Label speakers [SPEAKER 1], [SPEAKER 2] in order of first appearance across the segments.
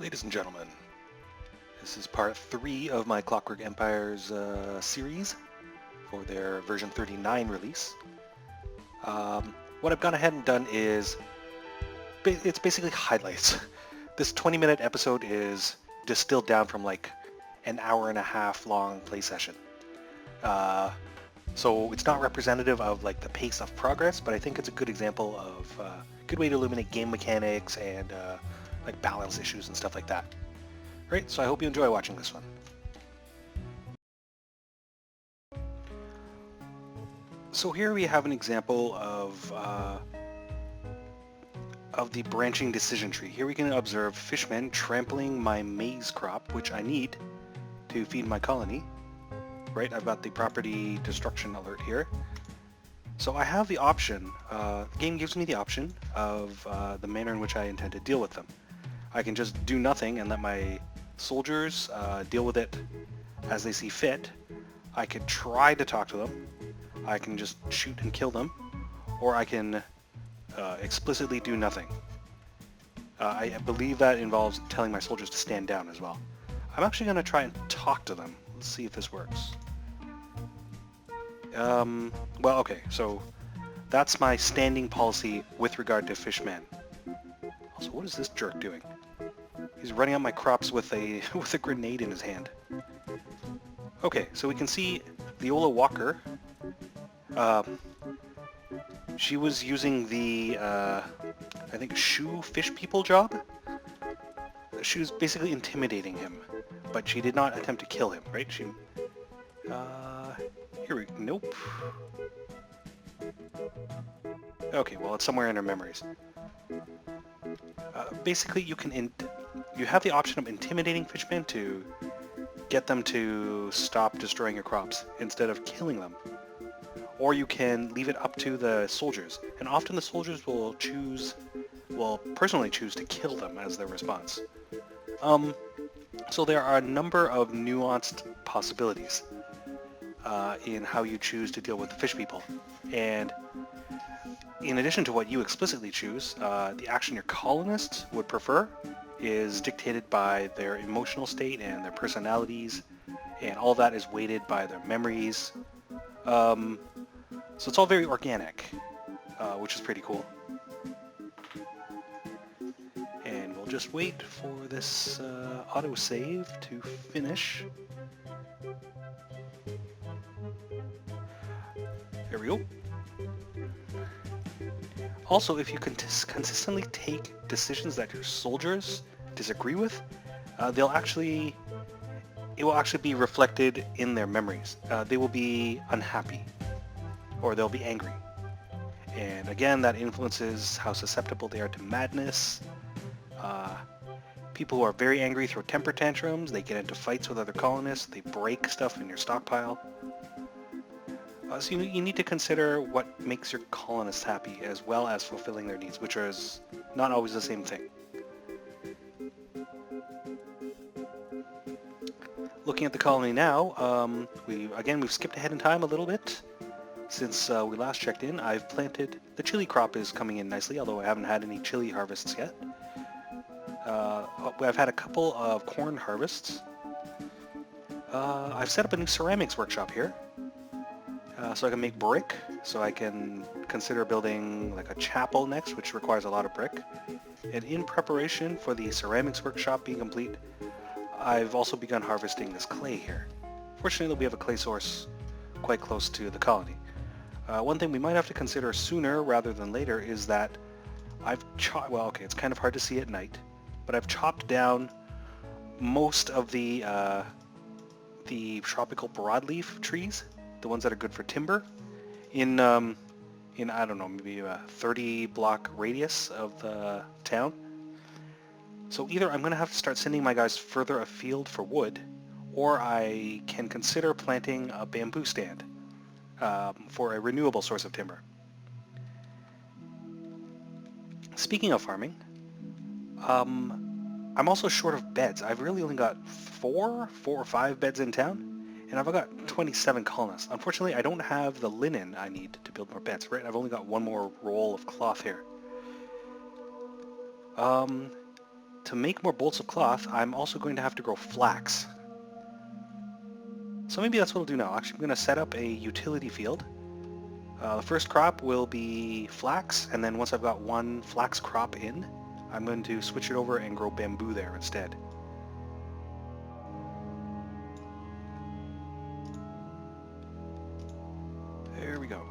[SPEAKER 1] Ladies and gentlemen, this is part 3 of my Clockwork Empires series for their version 39 release. What I've gone ahead and done is, it's basically highlights. This 20-minute episode is distilled down from like an hour and a half long play session. So it's not representative of like the pace of progress, but I think it's a good example of a good way to illuminate game mechanics and like balance issues and stuff like that. Great, so I hope you enjoy watching this one. So here we have an example of the branching decision tree. Here we can observe fishmen trampling my maize crop, which I need to feed my colony. Right, I've got the property destruction alert here. So I have the option, the game gives me the option of the manner in which I intend to deal with them. I can just do nothing and let my soldiers deal with it as they see fit. I could try to talk to them. I can just shoot and kill them. Or I can explicitly do nothing. I believe that involves telling my soldiers to stand down as well. I'm actually going to try and talk to them. Let's see if this works. Well, okay, so that's my standing policy with regard to Fishman. Also, what is this jerk doing? He's running out my crops with a grenade in his hand. Okay, so we can see Viola Walker. She was using the, I think, shoe fish people job. She was basically intimidating him, but she did not attempt to kill him, right? She, here we, nope. Okay, well, it's somewhere in her memories. Basically, you have the option of intimidating fishmen to get them to stop destroying your crops instead of killing them. Or you can leave it up to the soldiers, and often the soldiers will personally choose to kill them as their response. So there are a number of nuanced possibilities in how you choose to deal with the fish people. And in addition to what you explicitly choose, the action your colonists would prefer is dictated by their emotional state and their personalities, and all that is weighted by their memories. So it's all very organic, which is pretty cool. And we'll just wait for this autosave to finish. There we go. Also, if you consistently take decisions that your soldiers disagree with, it will actually be reflected in their memories. They will be unhappy, or they'll be angry. And again, that influences how susceptible they are to madness. People who are very angry throw temper tantrums, they get into fights with other colonists, they break stuff in your stockpile. So you need to consider what makes your colonists happy, as well as fulfilling their needs, which is not always the same thing. Looking at the colony now, we've skipped ahead in time a little bit. Since we last checked in, I've planted, the chili crop is coming in nicely, although I haven't had any chili harvests yet. I've had a couple of corn harvests. I've set up a new ceramics workshop here. So I can make brick, so I can consider building like a chapel next, which requires a lot of brick. And in preparation for the ceramics workshop being complete, I've also begun harvesting this clay here. Fortunately, we have a clay source quite close to the colony. One thing we might have to consider sooner rather than later is that I've well, okay, it's kind of hard to see at night, but I've chopped down most of the tropical broadleaf trees, the ones that are good for timber, in I don't know, maybe a 30 block radius of the town. So either I'm going to have to start sending my guys further afield for wood, or I can consider planting a bamboo stand for a renewable source of timber. Speaking of farming, I'm also short of beds. I've really only got four or five beds in town, and I've got 27 colonists. Unfortunately, I don't have the linen I need to build more beds, right? I've only got one more roll of cloth here. to make more bolts of cloth, I'm also going to have to grow flax. So maybe that's what I'll do now. Actually, I'm going to set up a utility field. The first crop will be flax, and then once I've got one flax crop in, I'm going to switch it over and grow bamboo there instead. There we go.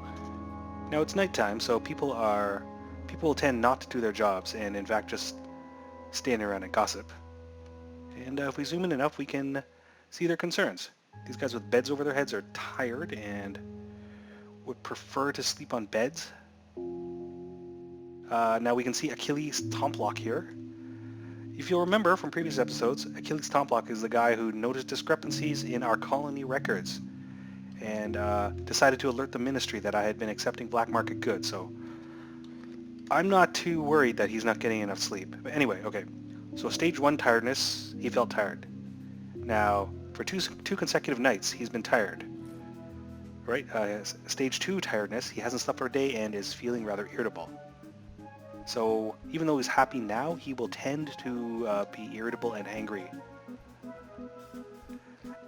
[SPEAKER 1] Now it's nighttime, so people tend not to do their jobs and in fact just stand around and gossip. And if we zoom in enough, we can see their concerns. These guys with beds over their heads are tired and would prefer to sleep on beds. Now we can see Achilles Tomplock here. If you'll remember from previous episodes, Achilles Tomplock is the guy who noticed discrepancies in our colony records and decided to alert the ministry that I had been accepting black market goods, so I'm not too worried that he's not getting enough sleep. But anyway, okay. So stage 1 tiredness, he felt tired. Now, for two consecutive nights, he's been tired. Right? Stage 2 tiredness, he hasn't slept for a day and is feeling rather irritable. So even though he's happy now, he will tend to be irritable and angry.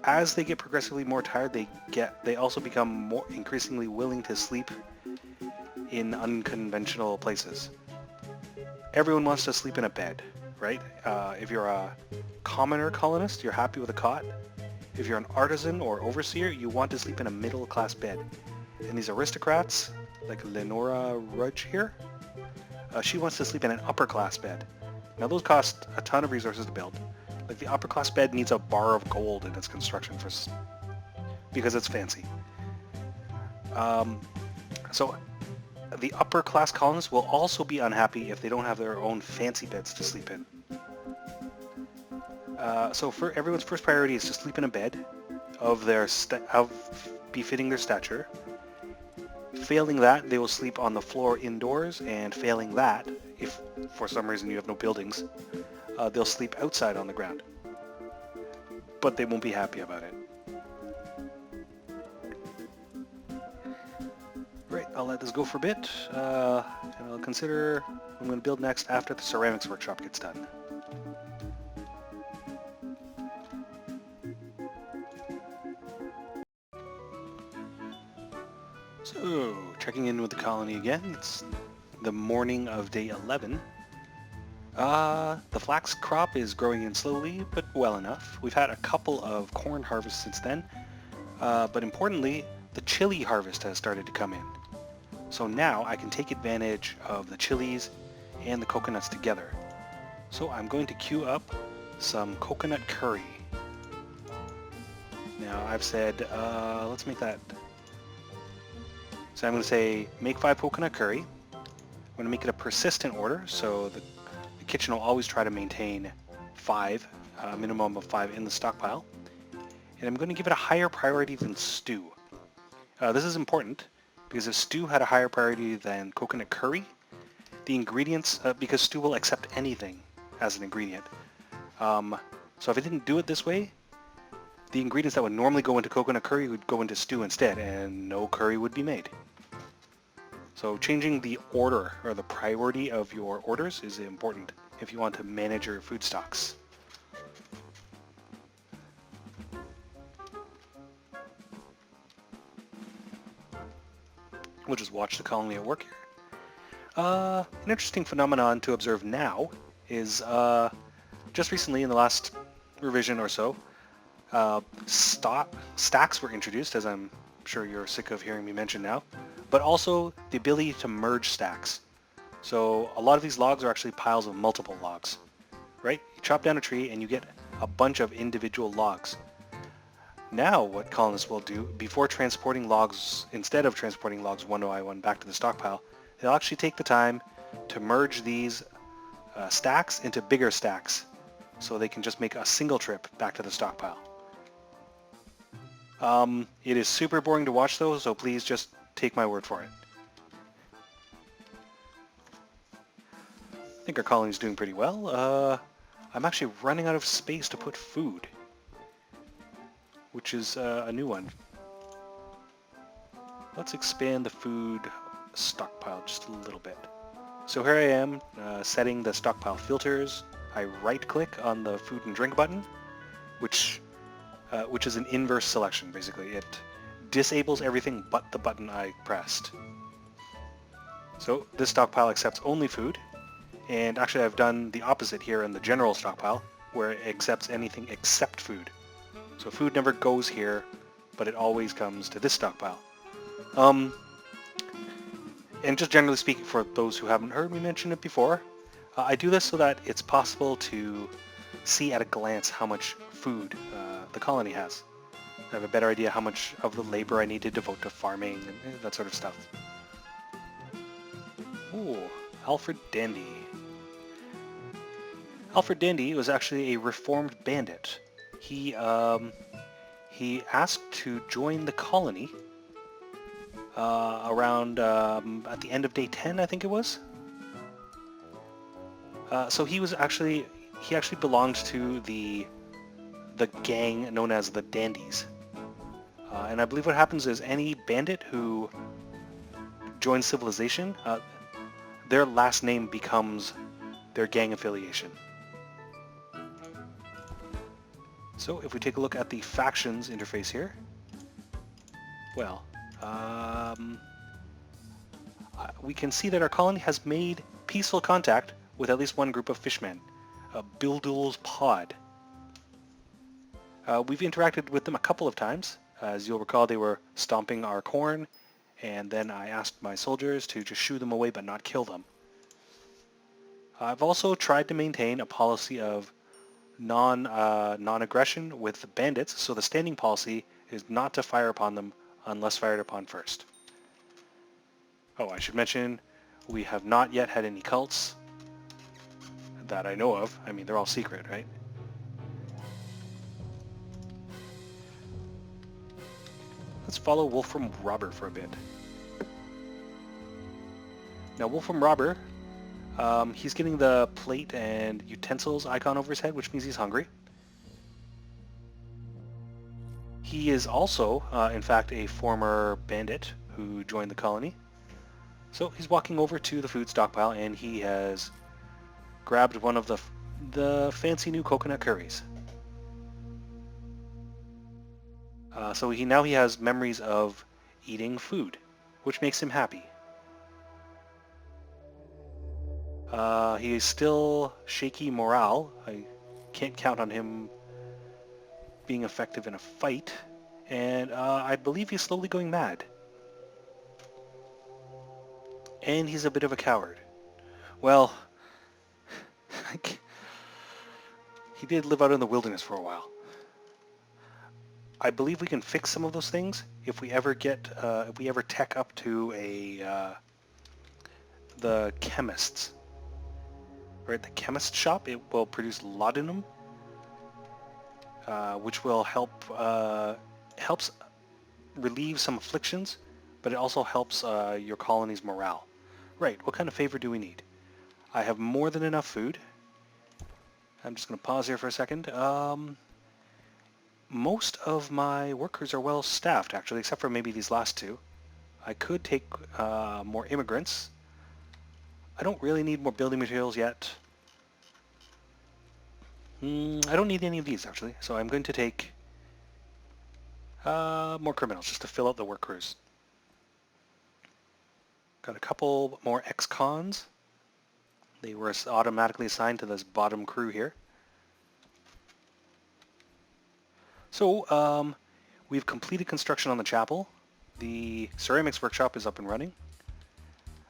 [SPEAKER 1] As they get progressively more tired, they also become more increasingly willing to sleep in unconventional places. Everyone wants to sleep in a bed, right? If you're a commoner colonist, you're happy with a cot. If you're an artisan or overseer, you want to sleep in a middle-class bed. And these aristocrats, like Lenora Rudge here, she wants to sleep in an upper-class bed. Now those cost a ton of resources to build. Like the upper-class bed needs a bar of gold in its construction because it's fancy. So the upper-class colonists will also be unhappy if they don't have their own fancy beds to sleep in. So for everyone's first priority is to sleep in a bed of befitting their stature. Failing that, they will sleep on the floor indoors, and failing that, if for some reason you have no buildings, they'll sleep outside on the ground. But they won't be happy about it. Right, I'll let this go for a bit, and I'll consider what I'm going to build next after the ceramics workshop gets done. So, checking in with the colony again. It's the morning of day 11. The flax crop is growing in slowly, but well enough. We've had a couple of corn harvests since then, but importantly, the chili harvest has started to come in. So now I can take advantage of the chilies and the coconuts together. So I'm going to queue up some coconut curry. Now I've said, let's make that. So I'm going to say make 5 coconut curry. I'm going to make it a persistent order, so the kitchen will always try to maintain 5, a minimum of 5 in the stockpile. And I'm going to give it a higher priority than stew. This is important because if stew had a higher priority than coconut curry, the ingredients, because stew will accept anything as an ingredient. So if I didn't do it this way, the ingredients that would normally go into coconut curry would go into stew instead, and no curry would be made. So changing the order or the priority of your orders is important if you want to manage your food stocks. We'll just watch the colony at work here. An interesting phenomenon to observe now is just recently in the last revision or so, stacks were introduced, as I'm sure you're sick of hearing me mention now, but also the ability to merge stacks. So a lot of these logs are actually piles of multiple logs, right? You chop down a tree and you get a bunch of individual logs. Now what colonists will do, before transporting logs, instead of transporting logs one by one back to the stockpile, they'll actually take the time to merge these stacks into bigger stacks so they can just make a single trip back to the stockpile. It is super boring to watch though, so please just take my word for it. I think our colony is doing pretty well. I'm actually running out of space to put food, which is a new one. Let's expand the food stockpile just a little bit. So here I am setting the stockpile filters. I right-click on the food and drink button, which is an inverse selection, basically. It disables everything but the button I pressed. So this stockpile accepts only food, and actually I've done the opposite here in the general stockpile, where it accepts anything except food. So food never goes here, but it always comes to this stockpile. And just generally speaking, for those who haven't heard me mention it before, I do this so that it's possible to see at a glance how much food the colony has. I have a better idea how much of the labor I need to devote to farming and that sort of stuff. Ooh, Alfred Dandy. Alfred Dandy was actually a reformed bandit. He asked to join the colony around at the end of day 10, I think it was. So he actually belonged to the gang known as the Dandies. And I believe what happens is any bandit who joins civilization, their last name becomes their gang affiliation. So if we take a look at the factions interface here, well, we can see that our colony has made peaceful contact with at least one group of fishmen, Bildul's Pod. We've interacted with them a couple of times. As you'll recall, they were stomping our corn, and then I asked my soldiers to just shoo them away but not kill them. I've also tried to maintain a policy of non-aggression with the bandits, so the standing policy is not to fire upon them unless fired upon first. Oh, I should mention, we have not yet had any cults that I know of. I mean, they're all secret, right? Let's follow Wolfram Robber for a bit. Now, Wolfram Robber, he's getting the plate and utensils icon over his head, which means he's hungry. He is also, in fact, a former bandit who joined the colony. So he's walking over to the food stockpile, and he has grabbed one of the fancy new coconut curries. So now he has memories of eating food, which makes him happy. He is still shaky morale. I can't count on him being effective in a fight, and I believe he's slowly going mad. And he's a bit of a coward. Well, he did live out in the wilderness for a while. I believe we can fix some of those things if we ever tech up to the chemists. Right, the chemist shop, it will produce laudanum, which will helps relieve some afflictions, but it also helps your colony's morale. Right, what kind of favor do we need? I have more than enough food. I'm just going to pause here for a second. Most of my workers are well staffed, actually, except for maybe these last two. I could take more immigrants. I don't really need more building materials yet. I don't need any of these, actually, so I'm going to take more criminals just to fill out the work crews. Got a couple more ex-cons. They were automatically assigned to this bottom crew here. So, we've completed construction on the chapel. The ceramics workshop is up and running.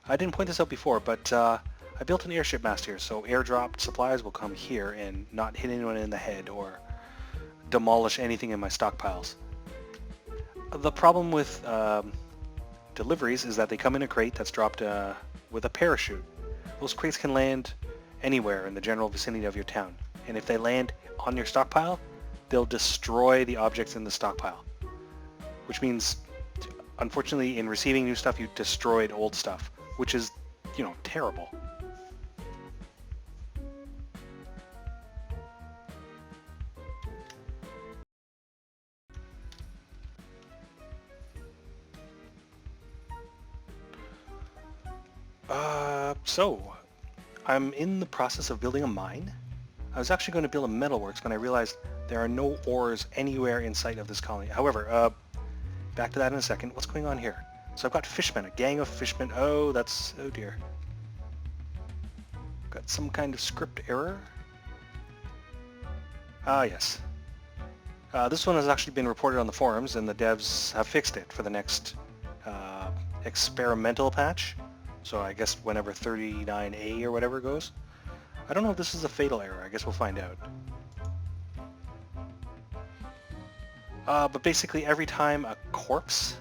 [SPEAKER 1] I didn't point this out before, but I built an airship mast here, so airdropped supplies will come here and not hit anyone in the head or demolish anything in my stockpiles. The problem with deliveries is that they come in a crate that's dropped with a parachute. Those crates can land anywhere in the general vicinity of your town, and if they land on your stockpile, they'll destroy the objects in the stockpile, which means, unfortunately, in receiving new stuff, you destroyed old stuff, which is, you know, terrible. So, I'm in the process of building a mine. I was actually going to build a metalworks when I realized there are no ores anywhere in sight of this colony. However, back to that in a second. What's going on here? So I've got fishmen, a gang of fishmen. Oh, oh dear. Got some kind of script error. Ah, yes. This one has actually been reported on the forums, and the devs have fixed it for the next experimental patch. So I guess whenever 39A or whatever goes. I don't know if this is a fatal error. I guess we'll find out. But basically every time a corpse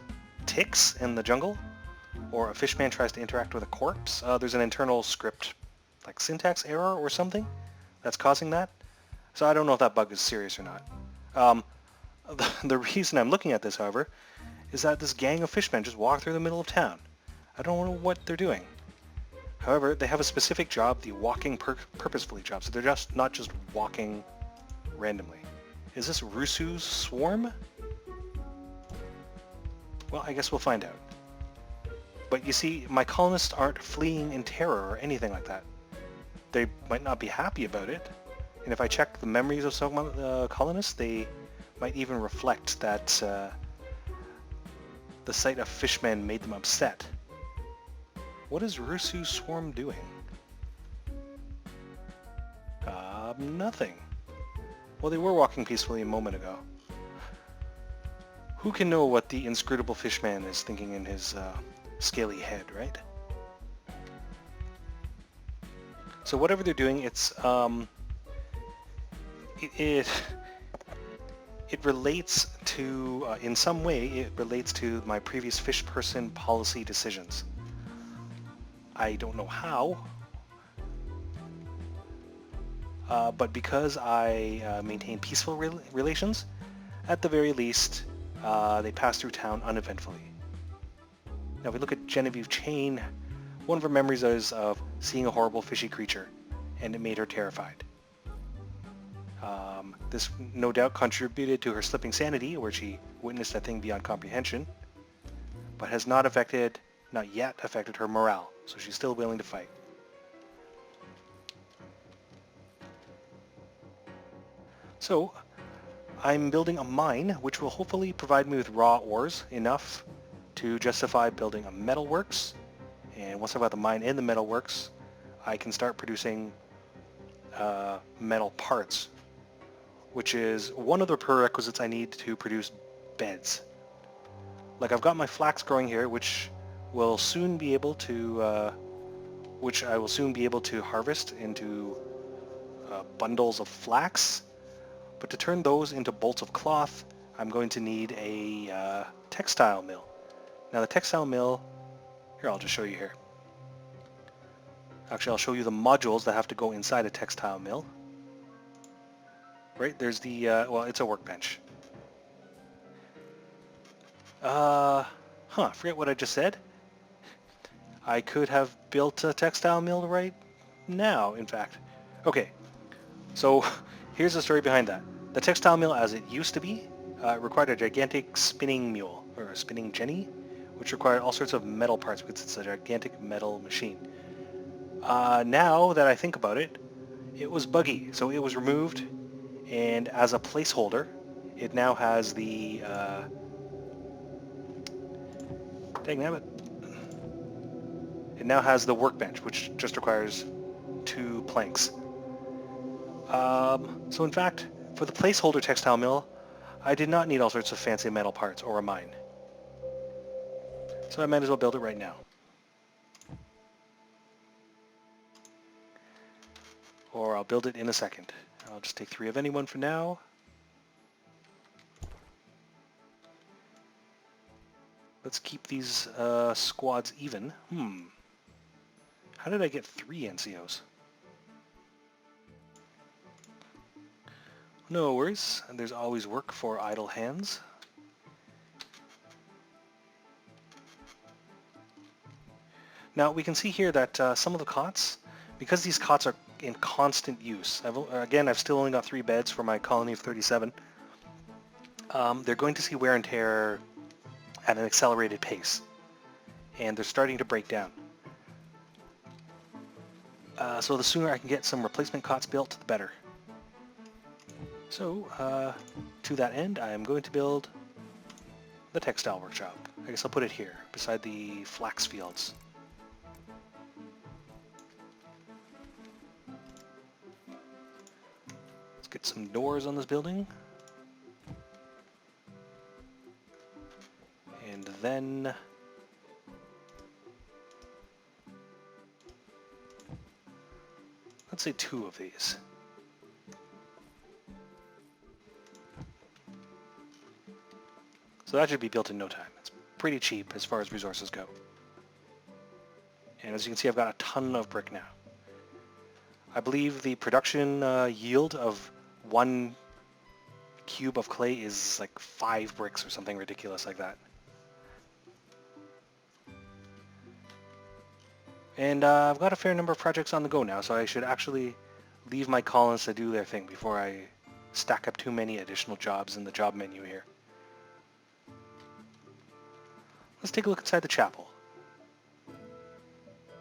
[SPEAKER 1] ticks in the jungle, or a fishman tries to interact with a corpse, there's an internal script, like syntax error or something, that's causing that. So I don't know if that bug is serious or not. The reason I'm looking at this, however, is that this gang of fishmen just walk through the middle of town. I don't know what they're doing. However, they have a specific job, the walking purposefully job, so they're just not just walking randomly. Is this Rusu's swarm? Well, I guess we'll find out. But you see, my colonists aren't fleeing in terror or anything like that. They might not be happy about it, and if I check the memories of some colonists, they might even reflect that the sight of fishmen made them upset. What is Rusu's swarm doing? Nothing. Well, they were walking peacefully a moment ago. Who can know what the inscrutable fishman is thinking in his scaly head, right? So whatever they're doing, it relates to, in some way, it relates to my previous fish person policy decisions. I don't know how, but because I maintain peaceful relations, at the very least, they pass through town uneventfully. Now, if we look at Genevieve Chain, one of her memories is of seeing a horrible fishy creature, and it made her terrified. This no doubt contributed to her slipping sanity, where she witnessed a thing beyond comprehension, but has not yet affected her morale, so she's still willing to fight. So, I'm building a mine, which will hopefully provide me with raw ores, enough to justify building a metalworks, and once I've got the mine and the metalworks, I can start producing metal parts, which is one of the prerequisites I need to produce beds. Like, I've got my flax growing here, which will soon be able to, which I will soon be able to harvest into bundles of flax. But to turn those into bolts of cloth, I'm going to need a textile mill. Now the textile mill, here, I'll just show you here. Actually, I'll show you the modules that have to go inside a textile mill. Right, there's the, well, it's a workbench. Forget what I just said. I could have built a textile mill right now, in fact. Okay, so here's the story behind that. The textile mill, as it used to be, required a gigantic spinning mule, or a spinning jenny, which required all sorts of metal parts because it's a gigantic metal machine. Now that I think about it, it was buggy, so it was removed, and as a placeholder, it now has the, dangnabbit. It now has the workbench, which just requires 2 planks. So in fact, for the placeholder textile mill, I did not need all sorts of fancy metal parts or a mine. So I might as well build it right now. Or I'll build it in a second. I'll just take 3 of anyone for now. Let's keep these squads even. How did I get 3 NCOs? No worries, and there's always work for idle hands. Now we can see here that some of the cots, because these cots are in constant use, I've still only got 3 beds for my colony of 37, they're going to see wear and tear at an accelerated pace, and they're starting to break down. So the sooner I can get some replacement cots built, the better. So, to that end, I am going to build the textile workshop. I guess I'll put it here, beside the flax fields. Let's get some doors on this building. And then... let's say 2 of these. So that should be built in no time. It's pretty cheap as far as resources go. And as you can see, I've got a ton of brick now. I believe the production yield of 1 cube of clay is like 5 bricks or something ridiculous like that. And I've got a fair number of projects on the go now, so I should actually leave my colonists to do their thing before I stack up too many additional jobs in the job menu here. Let's take a look inside the chapel.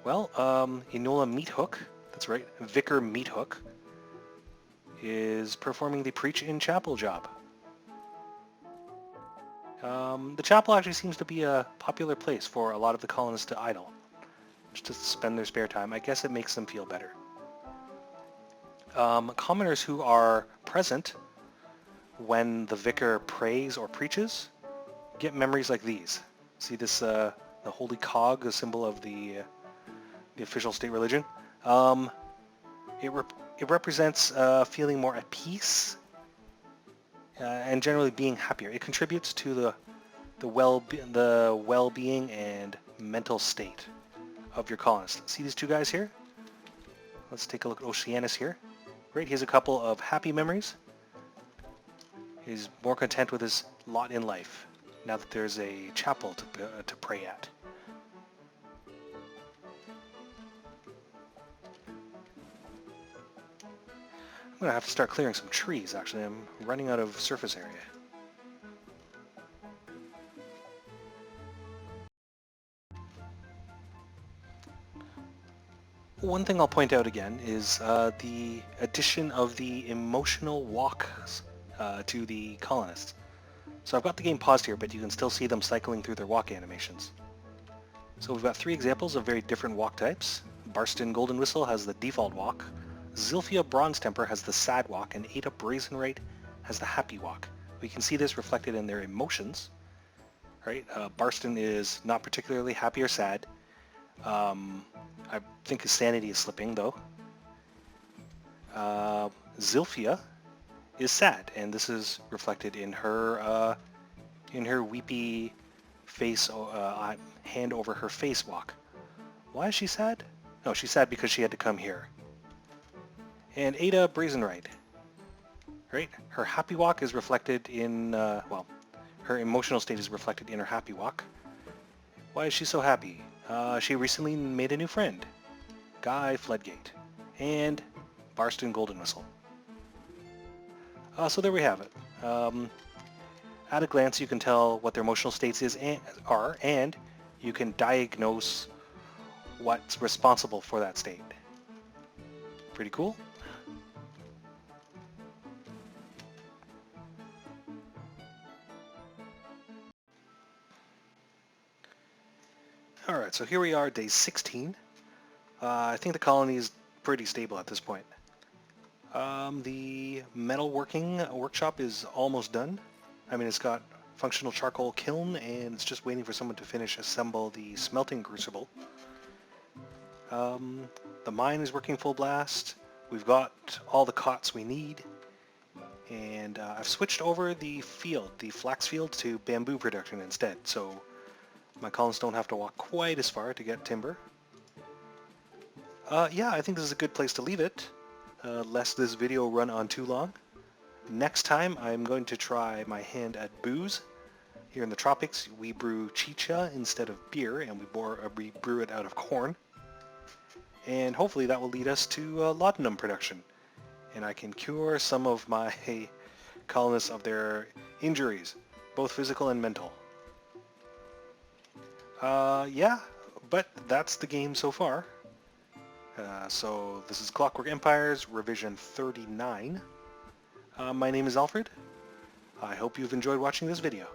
[SPEAKER 1] Well, Enola Meathook, that's right, Vicar Meathook, is performing the Preach in Chapel job. The chapel actually seems to be a popular place for a lot of the colonists to idle, just to spend their spare time. I guess it makes them feel better. Commoners who are present when the vicar prays or preaches get memories like these. See this, the holy cog, a symbol of the official state religion. It represents feeling more at peace and generally being happier. It contributes to the well-being and mental state of your colonists. See these 2 guys here? Let's take a look at Oceanus here. Great, he has a couple of happy memories. He's more content with his lot in life now that there's a chapel to pray at. I'm going to have to start clearing some trees, actually. I'm running out of surface area. One thing I'll point out again is the addition of the emotional walks to the colonists. So I've got the game paused here, but you can still see them cycling through their walk animations. So we've got 3 examples of very different walk types. Barston Golden Whistle has the default walk, Zilphia Bronze Temper has the sad walk, and Ada Brazenrite has the happy walk. We can see this reflected in their emotions. Right? Barston is not particularly happy or sad. I think his sanity is slipping, though. Zilphia is sad, and this is reflected in her weepy face, hand over her face walk. Why is she sad? No, she's sad because she had to come here. And Ada Brazenrite, right? Her happy walk is reflected in, well, her emotional state is reflected in her happy walk. Why is she so happy? She recently made a new friend, Guy Floodgate, and Barston Golden Whistle. So there we have it. At a glance, you can tell what their emotional states are, and you can diagnose what's responsible for that state. Pretty cool. Alright, so here we are, day 16. I think the colony is pretty stable at this point. The metalworking workshop is almost done. I mean, it's got functional charcoal kiln, and it's just waiting for someone to assemble the smelting crucible. The mine is working full blast. We've got all the cots we need. And I've switched over the flax field, to bamboo production instead, so my colonists don't have to walk quite as far to get timber. Yeah, I think this is a good place to leave it, lest this video run on too long. Next time, I'm going to try my hand at booze. Here in the tropics, we brew chicha instead of beer, and we brew it out of corn. And hopefully that will lead us to laudanum production, and I can cure some of my colonists of their injuries, both physical and mental. Yeah, but that's the game so far. So this is Clockwork Empires, revision 39. My name is Alfred. I hope you've enjoyed watching this video.